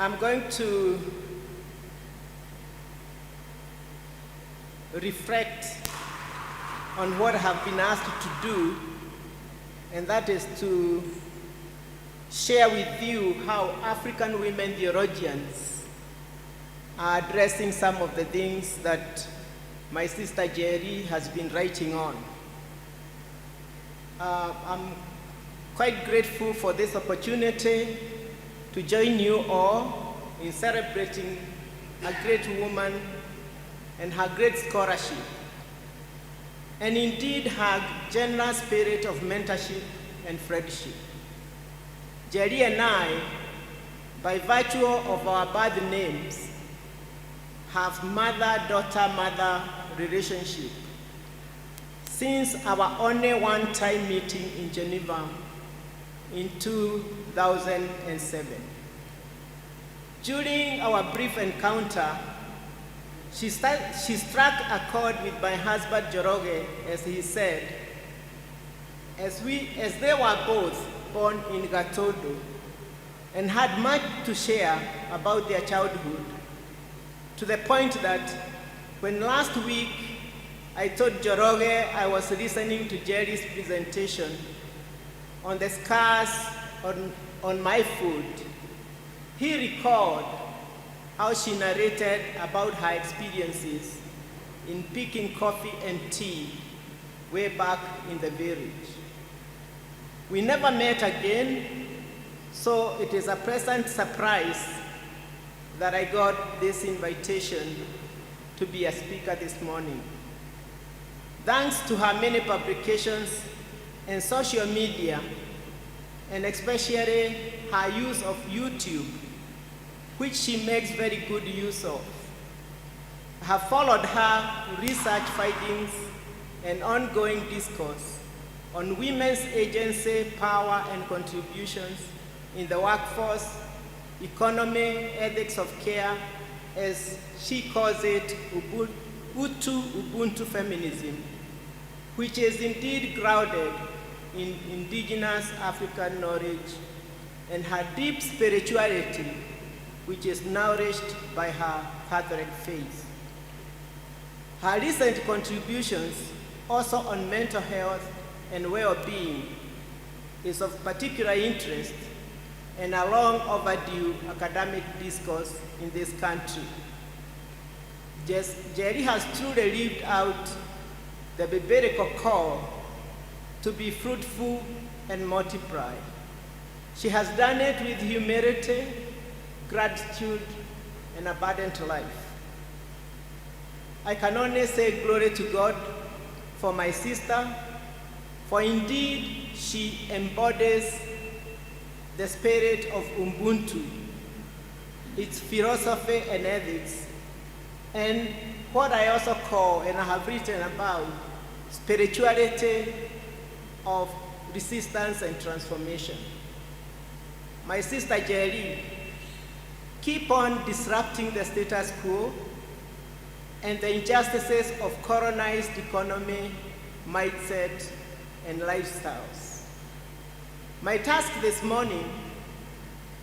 I'm going to reflect on what I have been asked to do, and that is to share with you how African women theologians are addressing some of the things that my sister Njeri has been writing on. I'm quite grateful for this opportunity to join you all in celebrating a great woman and her great scholarship, and indeed her generous spirit of mentorship and friendship. Njeri and I, by virtue of our birth names, have mother-daughter-mother relationship since our only one-time meeting in Geneva in 2007. During our brief encounter, she struck a chord with my husband Njoroge, as he said, as they were both born in Gatodo and had much to share about their childhood, to the point that when last week I told Njoroge I was listening to Njeri's presentation on the scars on my food, he recalled how she narrated about her experiences in picking coffee and tea way back in the village. We never met again, so it is a pleasant surprise that I got this invitation to be a speaker this morning. Thanks to her many publications and social media, and especially her use of YouTube, which she makes very good use of, I have followed her research findings and ongoing discourse on women's agency, power, and contributions in the workforce, economy, ethics of care, as she calls it, Ubuntu feminism, which is indeed grounded in indigenous African knowledge and her deep spirituality, which is nourished by her Catholic faith. Her recent contributions, also on mental health and well-being, is of particular interest and a long overdue academic discourse in this country. Njeri has truly lived out the biblical call to be fruitful and multiply. She has done it with humility, gratitude, and abundant life. I can only say glory to God for my sister, for indeed she embodies the spirit of Ubuntu, its philosophy and ethics, and what I also call, and I have written about, spirituality of resistance and transformation. My sister Njeri, keep on disrupting the status quo and the injustices of colonized economy, mindset, and lifestyles. My task this morning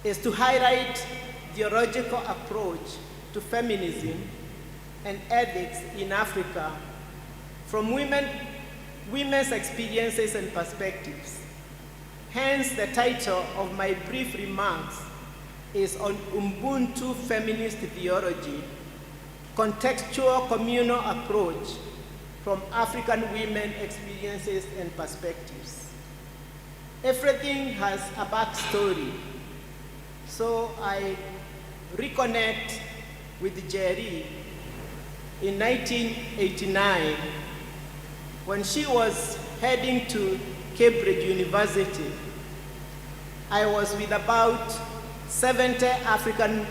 is to highlight the theological approach to feminism and ethics in Africa from women's experiences and perspectives. Hence, the title of my brief remarks is on Ubuntu Feminist Theology, Contextual Communal Approach from African Women Experiences and Perspectives. Everything has a backstory, so I reconnect with Njeri in 1989 when she was heading to Cambridge University. I was with about 70 African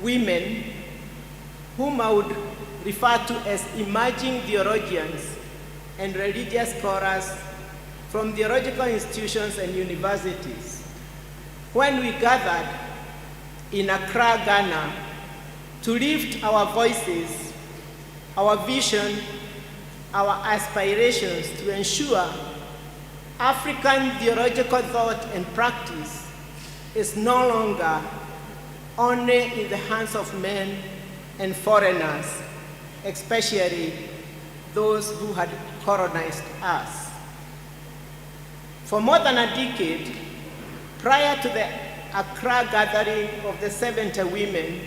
women whom I would refer to as emerging theologians and religious scholars from theological institutions and universities, when we gathered in Accra, Ghana, to lift our voices, our vision, our aspirations to ensure African theological thought and practice is no longer only in the hands of men and foreigners, especially those who had colonized us. For more than a decade, prior to the Accra gathering of the 70 women,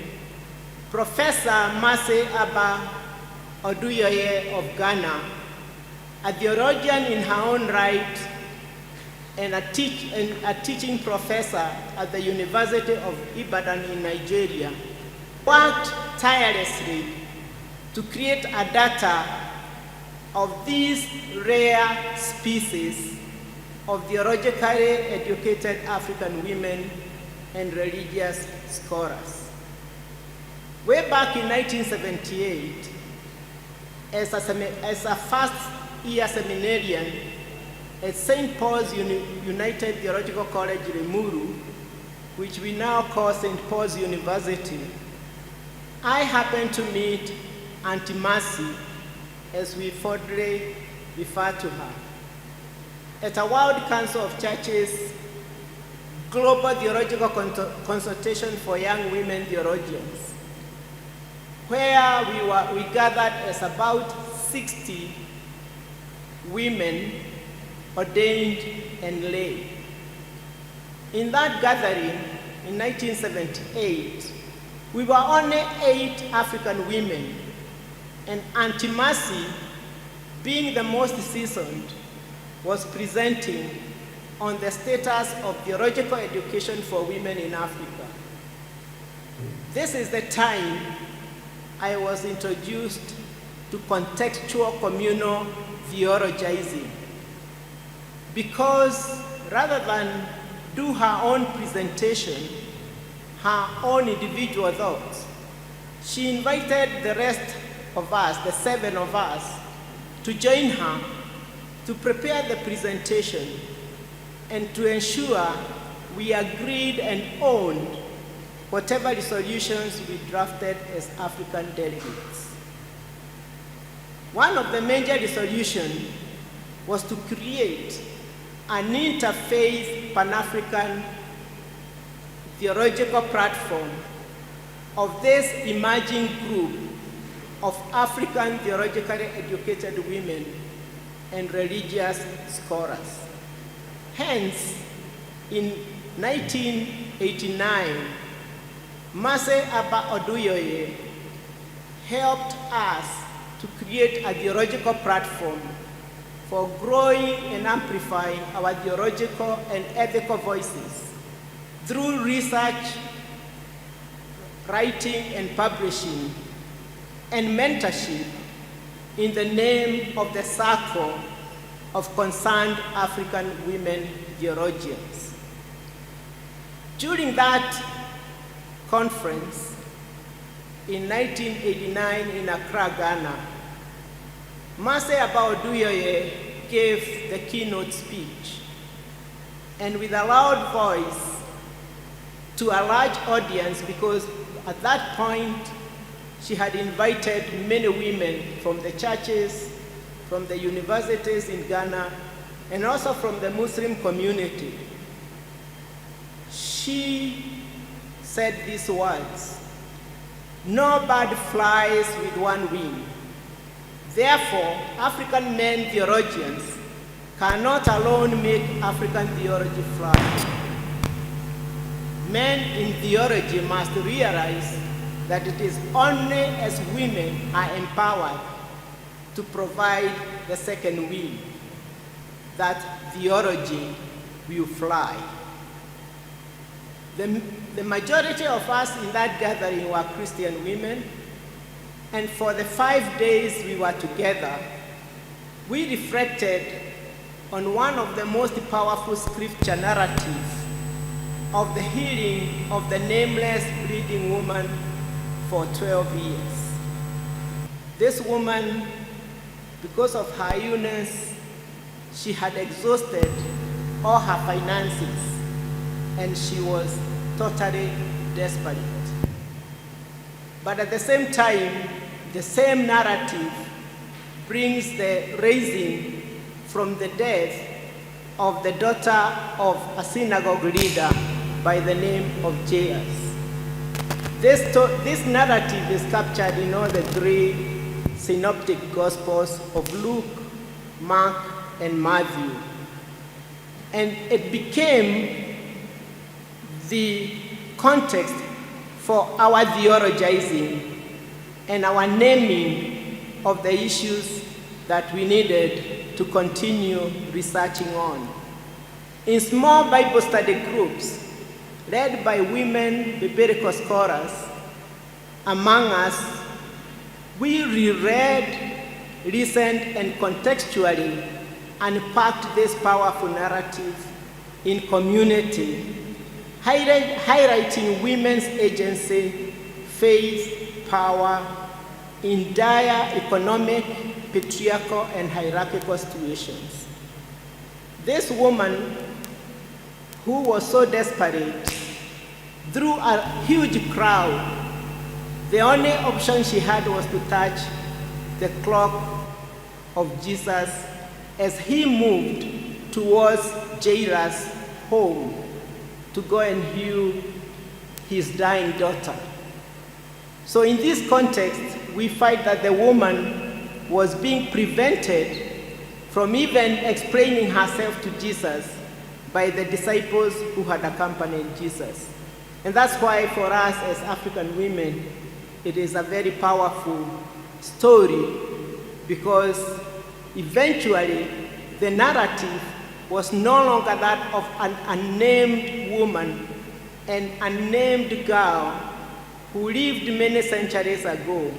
Professor Mase Aba Oduyoye of Ghana, a theologian in her own right and a teaching professor at the University of Ibadan in Nigeria, worked tirelessly to create a data of these rare species of theologically educated African women and religious scholars. Way back in 1978, as a first-year seminarian at St. Paul's United Theological College, Limuru, which we now call St. Paul's University, I happened to meet Auntie Mercy, as we fondly refer to her, at a World Council of Churches Global Theological Consultation for Young Women Theologians, where we gathered as about 60 women, ordained and lay. In that gathering in 1978, we were only 8 African women, and Auntie Mercy, being the most seasoned, was presenting on the status of theological education for women in Africa. This is the time I was introduced to contextual communal theologizing, because rather than do her own presentation, her own individual thoughts, she invited the rest of us, the 7 of us, to join her to prepare the presentation and to ensure we agreed and owned whatever resolutions we drafted as African delegates. One of the major resolutions was to create an interfaith Pan-African theological platform of this emerging group of African theologically educated women and religious scholars. Hence, in 1989, Mase Aba Oduyoye helped us to create a theological platform for growing and amplifying our theological and ethical voices through research, writing and publishing, and mentorship in the name of the Circle of Concerned African Women Theologians. During that conference in 1989 in Accra, Ghana, Mase Aba Oduyoye gave the keynote speech, and with a loud voice to a large audience, because at that point she had invited many women from the churches, from the universities in Ghana, and also from the Muslim community. She said these words: "No bird flies with one wing. Therefore, African men theologians cannot alone make African theology fly. Men in theology must realize that it is only as women are empowered to provide the second wing that theology will fly." The majority of us in that gathering were Christian women, and for the 5 days we were together, we reflected on one of the most powerful scripture narratives of the healing of the nameless bleeding woman for 12 years. This woman, because of her illness, she had exhausted all her finances, and she was totally desperate. But at the same time, the same narrative brings the raising from the death of the daughter of a synagogue leader by the name of U.D.S. This narrative is captured in all the three synoptic gospels of Luke, Mark, and Matthew. And it became the context for our theologizing and our naming of the issues that we needed to continue researching on. In small Bible study groups, led by women biblical scholars, among us, we reread, listened, and contextually unpacked this powerful narrative in community, highlighting women's agency, faith, power in dire economic, patriarchal, and hierarchical situations. This woman, who was so desperate, through a huge crowd, the only option she had was to touch the cloak of Jesus as he moved towards Jairus' home to go and heal his dying daughter. So in this context, we find that the woman was being prevented from even explaining herself to Jesus by the disciples who had accompanied Jesus. And that's why for us as African women, it is a very powerful story, because eventually the narrative was no longer that of an unnamed woman, an unnamed girl who lived many centuries ago.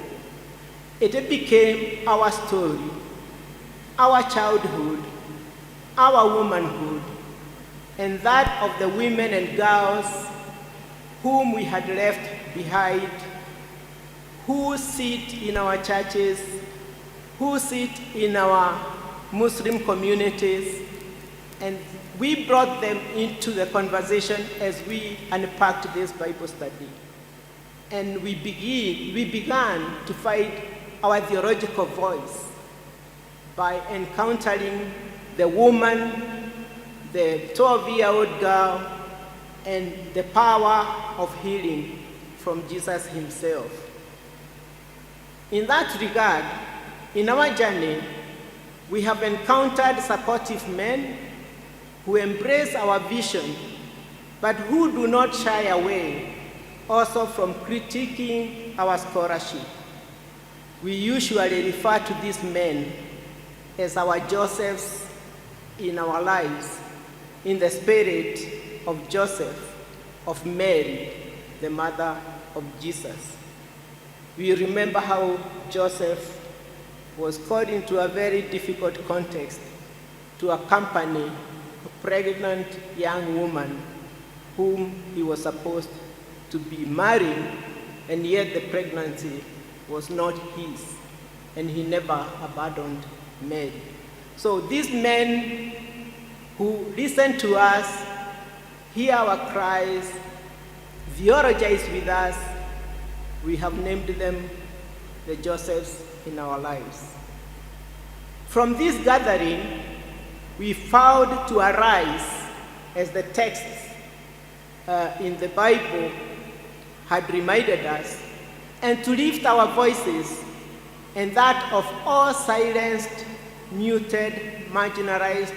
It became our story, our childhood, our womanhood, and that of the women and girls whom we had left behind, who sit in our churches, who sit in our Muslim communities, and we brought them into the conversation as we unpacked this Bible study. And we began to find our theological voice by encountering the woman, the 12-year-old girl, and the power of healing from Jesus himself. In that regard, in our journey, we have encountered supportive men who embrace our vision, but who do not shy away also from critiquing our scholarship. We usually refer to these men as our Josephs in our lives, in the spirit of Joseph, of Mary, the mother of Jesus. We remember how Joseph was called into a very difficult context to accompany a pregnant young woman whom he was supposed to be marrying, and yet the pregnancy was not his, and he never abandoned Mary. So these men who listen to us, hear our cries, theologize with us, we have named them the Josephs in our lives. From this gathering, we found to arise, as the texts in the Bible had reminded us, and to lift our voices, and that of all silenced, muted, marginalized,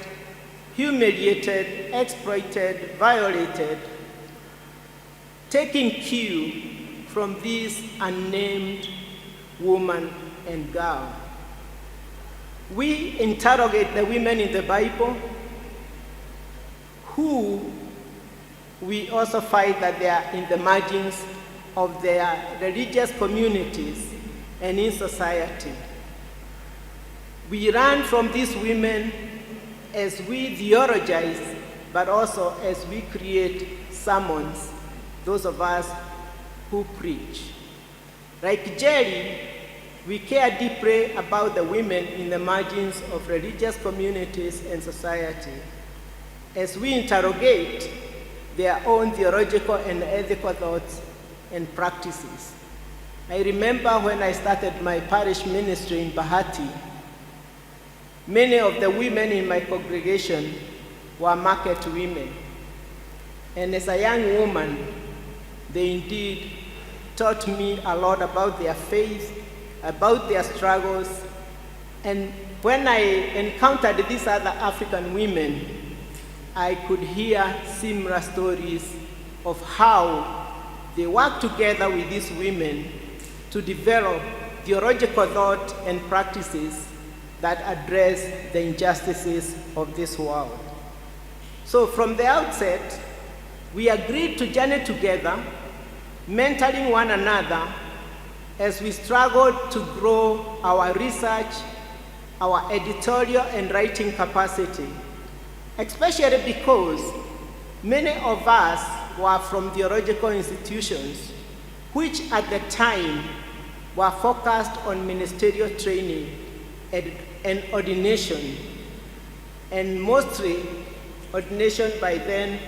humiliated, exploited, violated, taking cue from this unnamed woman and girl. We interrogate the women in the Bible who we also find that they are in the margins of their religious communities and in society. We learn from these women as we theologize, but also as we create sermons, those of us who preach. Like Njeri, we care deeply about the women in the margins of religious communities and society as we interrogate their own theological and ethical thoughts and practices. I remember when I started my parish ministry in Bahati, many of the women in my congregation were market women. And as a young woman, they indeed taught me a lot about their faith, about their struggles. And when I encountered these other African women, I could hear similar stories of how they work together with these women to develop theological thought and practices that address the injustices of this world. So from the outset, we agreed to journey together, mentoring one another as we struggled to grow our research, our editorial and writing capacity, especially because many of us were from theological institutions, which at the time were focused on ministerial training and ordination. And mostly, ordination by then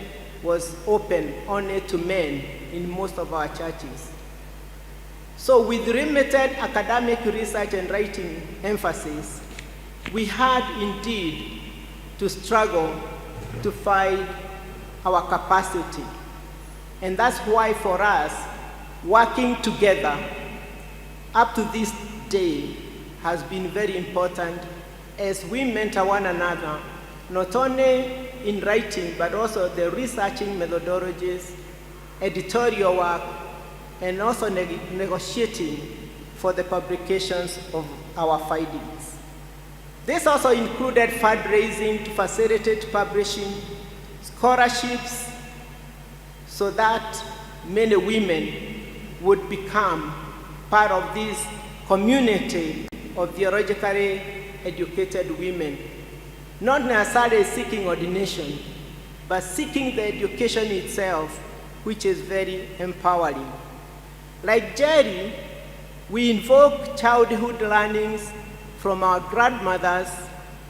was open only to men in most of our churches. So with limited academic research and writing emphasis, we had indeed to struggle to find our capacity. And that's why for us, working together up to this day has been very important as we mentor one another, not only in writing, but also the researching methodologies, editorial work, and also negotiating for the publications of our findings. This also included fundraising to facilitate publishing, scholarships, so that many women would become part of this community of theologically educated women, not necessarily seeking ordination, but seeking the education itself, which is very empowering. Like Njeri, we invoke childhood learnings from our grandmothers,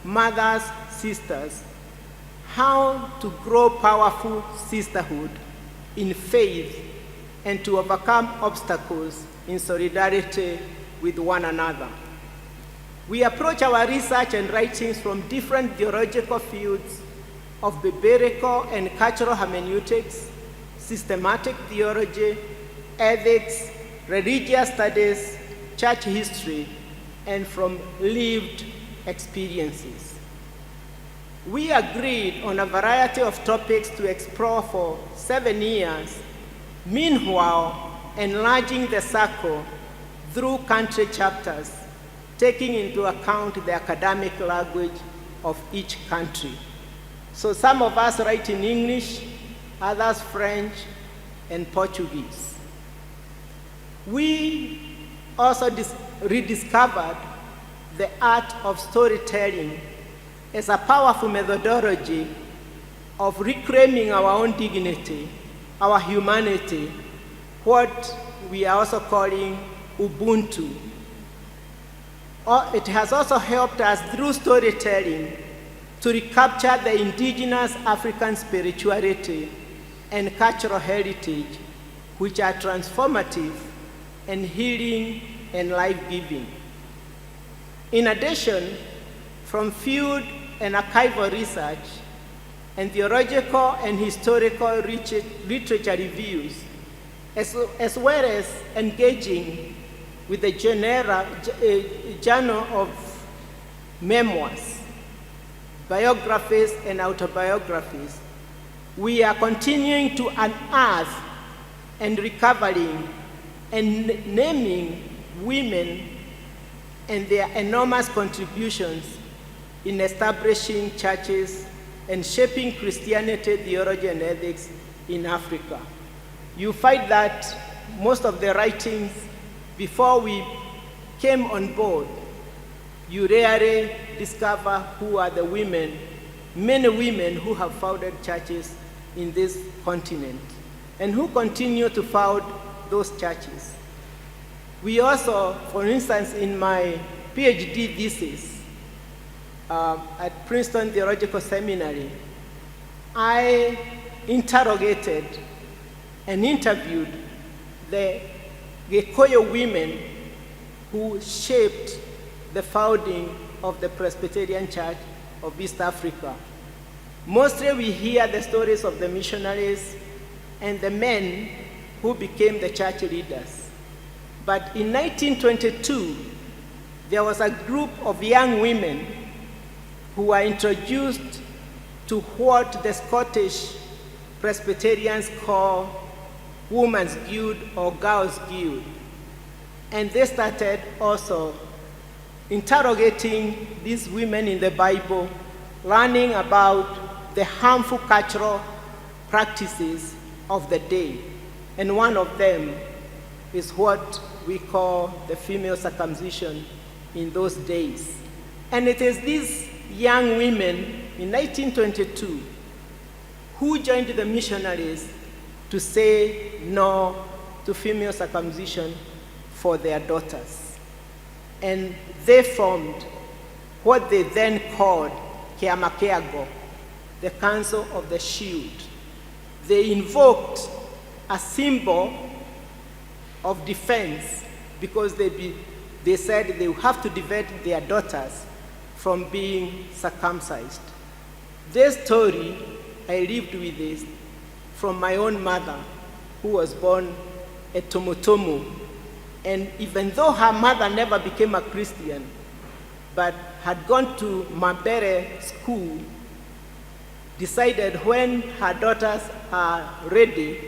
mothers, sisters, how to grow powerful sisterhood in faith and to overcome obstacles in solidarity with one another. We approach our research and writings from different theological fields of biblical and cultural hermeneutics, systematic theology, ethics, religious studies, church history, and from lived experiences. We agreed on a variety of topics to explore for 7 years, meanwhile enlarging the circle through country chapters, taking into account the academic language of each country. So some of us write in English, others French, and Portuguese. We also rediscovered the art of storytelling as a powerful methodology of reclaiming our own dignity, our humanity, what we are also calling Ubuntu. It has also helped us through storytelling to recapture the indigenous African spirituality and cultural heritage, which are transformative and healing and life-giving. In addition, from field and archival research and theological and historical literature reviews, as well as engaging with the journal of memoirs, biographies, and autobiographies, we are continuing to unearth and recovering and naming women and their enormous contributions in establishing churches and shaping Christianity, theology, and ethics in Africa. You find that most of the writings before we came on board, you rarely discover who are the women, many women who have founded churches in this continent and who continue to found those churches. We also, for instance, in my PhD thesis at Princeton Theological Seminary, I interrogated and interviewed the Gikuyu women who shaped the founding of the Presbyterian Church of East Africa. Mostly we hear the stories of the missionaries and the men who became the church leaders. But in 1922, there was a group of young women who were introduced to what the Scottish Presbyterians call Women's Guild or Girls' Guild. And they started also interrogating these women in the Bible, learning about the harmful cultural practices of the day. And one of them is what we call the female circumcision in those days. And it is these young women in 1922 who joined the missionaries to say no to female circumcision for their daughters. And they formed what they then called Keamakeago, the Council of the Shield. They invoked a symbol of defense because they said they would have to defend their daughters from being circumcised. This story, I lived with this from my own mother, who was born at Tomotomo. And even though her mother never became a Christian, but had gone to Mabere school, decided when her daughters are ready,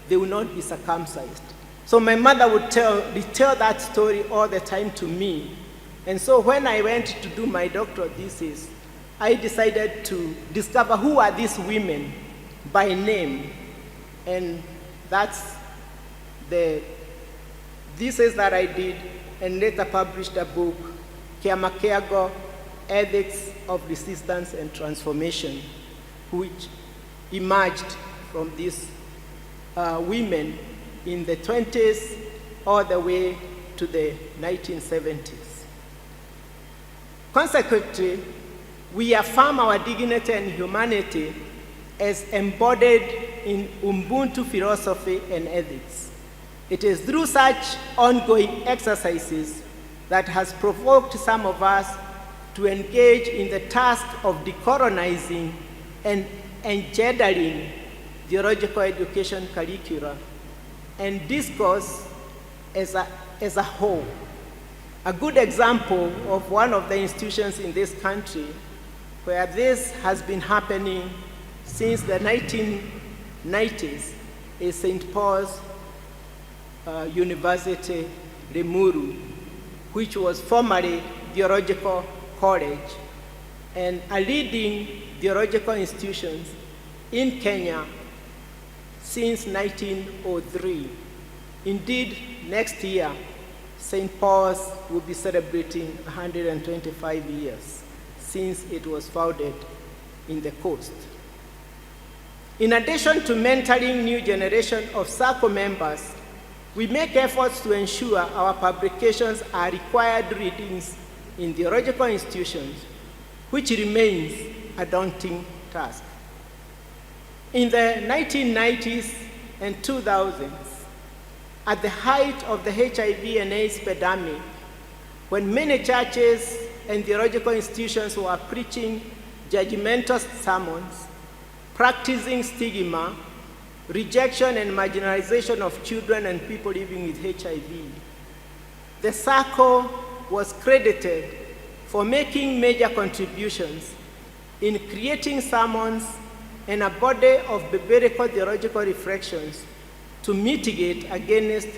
they will not be circumcised. So my mother would retell that story all the time to me. And so when I went to do my doctoral thesis, I decided to discover who are these women by name. And that's the thesis that I did, and later published a book, Keamakeago, Ethics of Resistance and Transformation, which emerged from these women in the 20s all the way to the 1970s. Consequently, we affirm our dignity and humanity as embodied in Ubuntu philosophy and ethics. It is through such ongoing exercises that has provoked some of us to engage in the task of decolonizing and engendering theological education curricula and discourse as a whole. A good example of one of the institutions in this country where this has been happening since the 1990s is St. Paul's University, Limuru, which was formerly Theological College and a leading theological institution in Kenya since 1903. Indeed, next year, St. Paul's will be celebrating 125 years since it was founded in the coast. In addition to mentoring new generation of circle members, we make efforts to ensure our publications are required readings in theological institutions, which remains a daunting task. In the 1990s and 2000s, at the height of the HIV and AIDS epidemic, when many churches and theological institutions were preaching judgmental sermons, practicing stigma, rejection and marginalization of children and people living with HIV, the circle was credited for making major contributions in creating sermons and a body of biblical theological reflections to mitigate against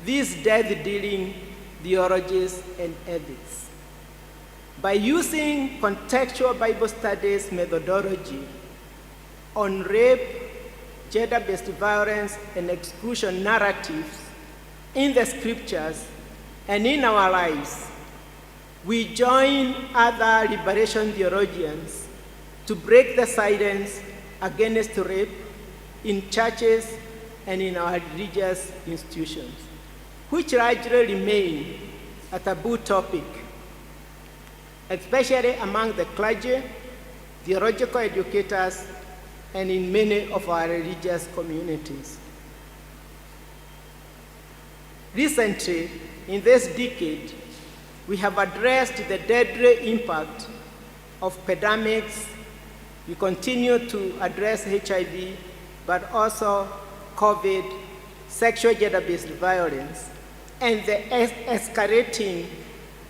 these death-dealing theologies and ethics. By using contextual Bible studies methodology on rape, gender-based violence, and exclusion narratives in the scriptures and in our lives, we join other liberation theologians to break the silence against rape in churches and in our religious institutions, which largely remain a taboo topic, especially among the clergy, theological educators, and in many of our religious communities. Recently, in this decade, we have addressed the deadly impact of pandemics. We continue to address HIV, but also COVID, sexual gender-based violence, and the escalating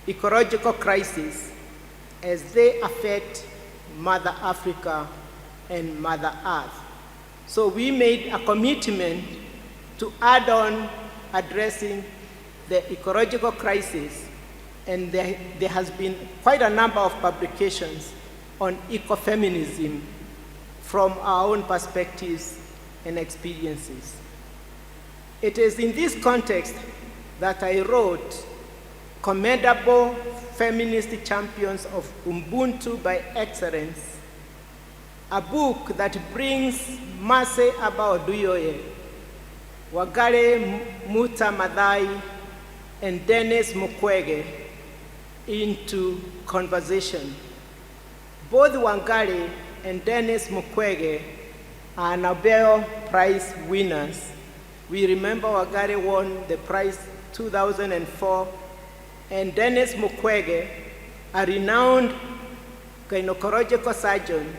ecological crisis as they affect Mother Africa and Mother Earth. So we made a commitment to add on addressing the ecological crisis, and there has been quite a number of publications on ecofeminism from our own perspectives and experiences. It is in this context that I wrote Commendable Feminist Champions of Ubuntu by Excellence, a book that brings Mase Aba Oduyoye, Wangari Muta Maathai, and Dennis Mukwege into conversation. Both Wangari and Dennis Mukwege are Nobel Prize winners. We remember Wangari won the prize 2004, and Dennis Mukwege, a renowned gynecological surgeon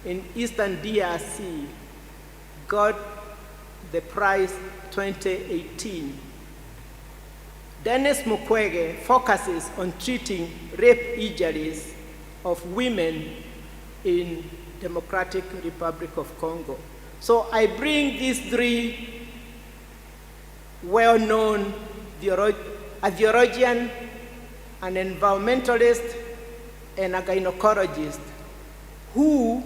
in Eastern DRC, got the prize 2018. Dennis Mukwege focuses on treating rape injuries of women in Democratic Republic of Congo. So I bring these three well-known, a theologian, an environmentalist, and a gynecologist who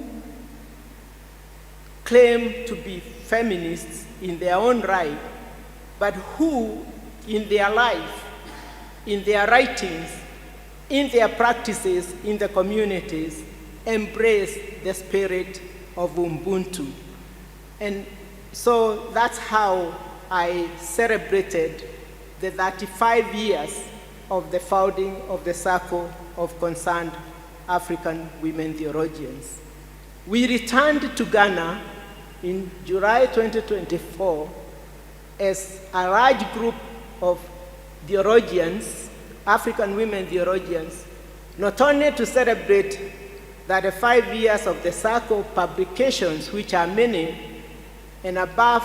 claim to be feminists in their own right, but who in their life, in their writings, in their practices in the communities, embrace the spirit of Ubuntu. And so that's how I celebrated the 35 years of the founding of the Circle of Concerned African Women Theologians. We returned to Ghana in July 2024 as a large group of theologians, African women theologians, not only to celebrate 35 years of the Circle publications, which are many, and above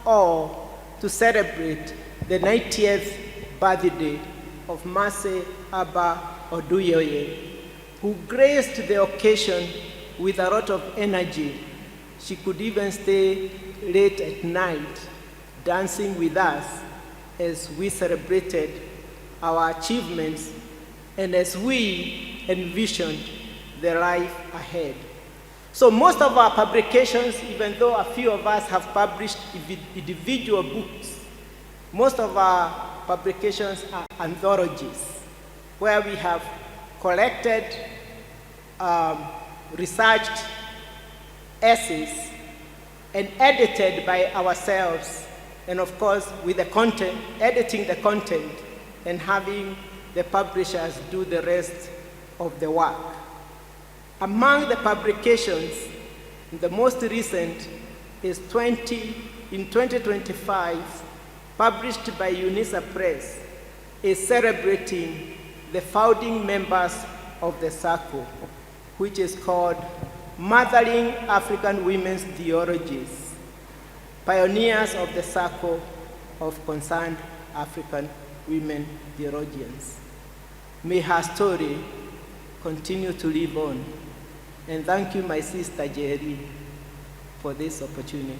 all, to celebrate the 90th birthday of Mase Aba Oduyoye, who graced the occasion with a lot of energy. She could even stay late at night dancing with us as we celebrated our achievements and as we envisioned the life ahead. So most of our publications, even though a few of us have published individual books, most of our publications are anthologies, where we have collected, researched essays and edited by ourselves, and of course with the content, editing the content and having the publishers do the rest of the work. Among the publications, the most recent is in 2025, published by UNISA Press, is celebrating the founding members of the Circle, which is called Mothering African Women's Theologies, Pioneers of the Circle of Concerned African Women Theologians. May her story continue to live on. And thank you, my sister Njeri, for this opportunity.